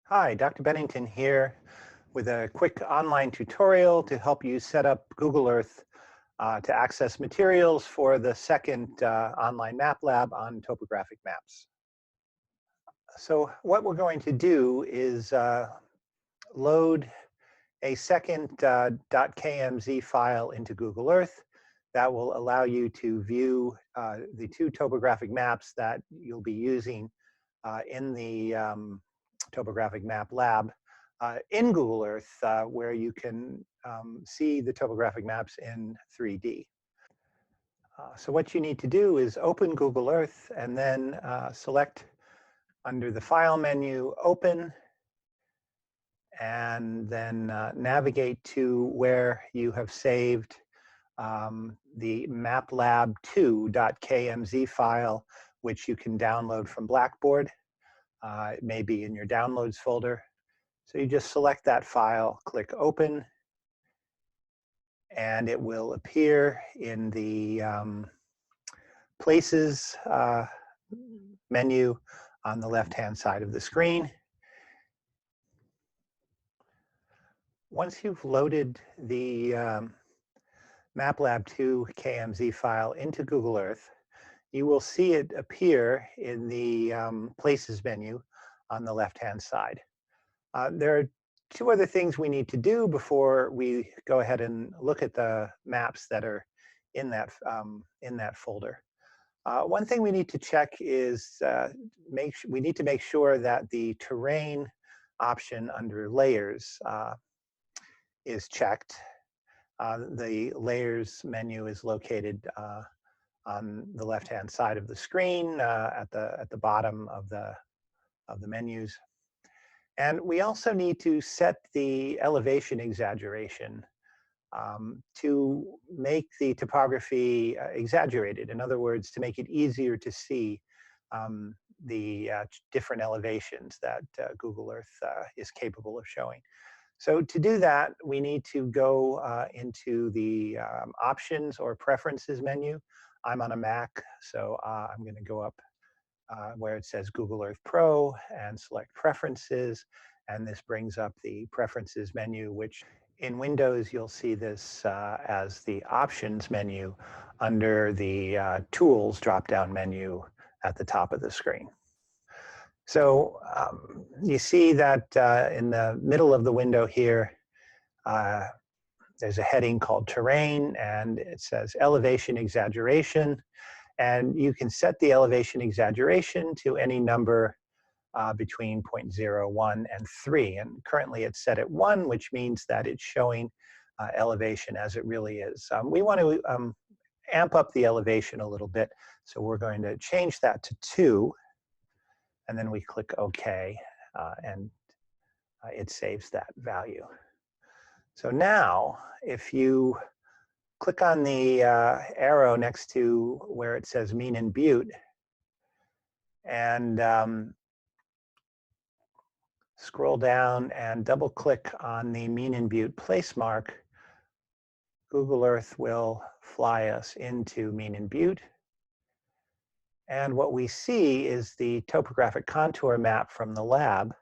Hi, Dr. Bennington here with a quick online tutorial to help you set up Google Earth to access materials for the second online map lab on topographic maps. So what we're going to do is load a second .kmz file into Google Earth that will allow you to view the two topographic maps that you'll be using in the topographic map lab in Google Earth, where you can see the topographic maps in 3D. So what you need to do is open Google Earth and then select under the File menu, Open, and then navigate to where you have saved the maplab2.kmz file, which you can download from Blackboard. It may be in your Downloads folder. So you just select that file, click Open, and it will appear in the Places menu on the left-hand side of the screen. Once you've loaded the MATLAB2 KMZ file into Google Earth, you will see it appear in the Places menu on the left-hand side. There are two other things we need to do before we go ahead and look at the maps that are in that folder. One thing we need to check is we need to make sure that the terrain option under Layers is checked. The Layers menu is located on the left-hand side of the screen at the bottom of the menus. And we also need to set the elevation exaggeration to make the topography exaggerated. In other words, to make it easier to see the different elevations that Google Earth is capable of showing. So to do that, we need to go into the Options or Preferences menu. I'm on a Mac, so I'm going to go up where it says Google Earth Pro and select Preferences. And this brings up the Preferences menu, which in Windows, you'll see this as the Options menu under the Tools drop-down menu at the top of the screen. So you see that in the middle of the window here, there's a heading called Terrain, and it says Elevation Exaggeration. And you can set the elevation exaggeration to any number between 0.01 and 3. And currently it's set at 1, which means that it's showing elevation as it really is. We want to amp up the elevation a little bit, so we're going to change that to 2, and then we click OK, and it saves that value. So now, if you click on the arrow next to where it says Mean and Butte, and scroll down and double click on the Mean and Butte place mark, Google Earth will fly us into Mean and Butte. And what we see is the topographic contour map from the lab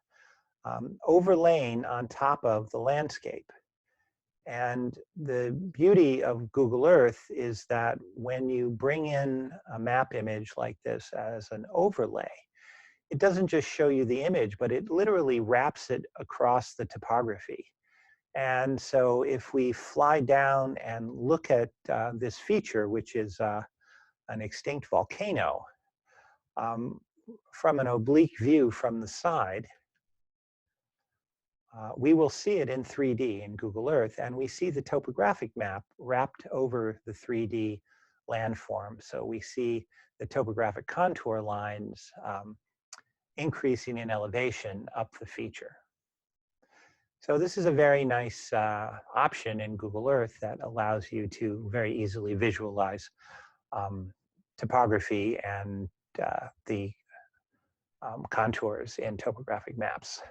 overlaying on top of the landscape. And the beauty of Google Earth is that when you bring in a map image like this as an overlay, it doesn't just show you the image, but it literally wraps it across the topography. And so if we fly down and look at this feature, which is an extinct volcano, from an oblique view from the side, we will see it in 3D in Google Earth, and we see the topographic map wrapped over the 3D landform. So we see the topographic contour lines increasing in elevation up the feature. So this is a very nice option in Google Earth that allows you to very easily visualize topography and the contours in topographic maps.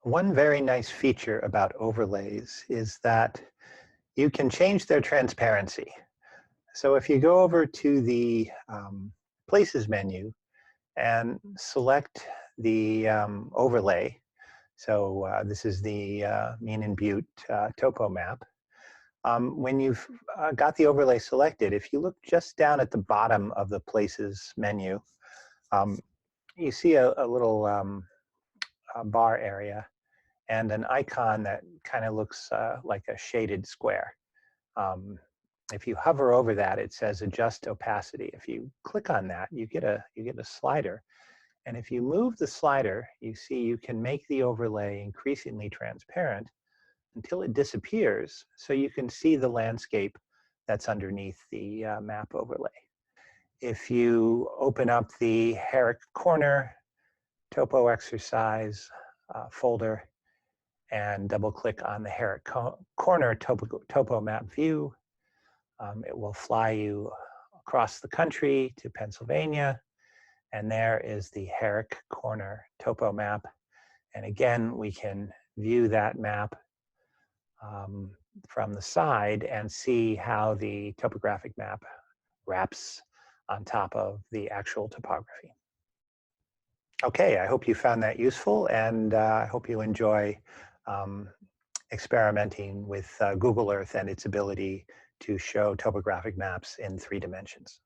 One very nice feature about overlays is that you can change their transparency. So if you go over to the Places menu and select the overlay. So this is the Mean and Butte topo map. When you've got the overlay selected, if you look just down at the bottom of the Places menu, you see a little bar area and an icon that kind of looks like a shaded square. If you hover over that, it says Adjust Opacity. If you click on that, you get a slider. And if you move the slider, you see you can make the overlay increasingly transparent until it disappears, so you can see the landscape that's underneath the map overlay. If you open up the Herrick Corner topo exercise folder and double click on the Herrick Corner topo map view, it will fly you across the country to Pennsylvania, and there is the Herrick Corner topo map. And again, we can view that map from the side and see how the topographic map wraps on top of the actual topography. Okay, I hope you found that useful, and I hope you enjoy experimenting with Google Earth and its ability to show topographic maps in 3 dimensions.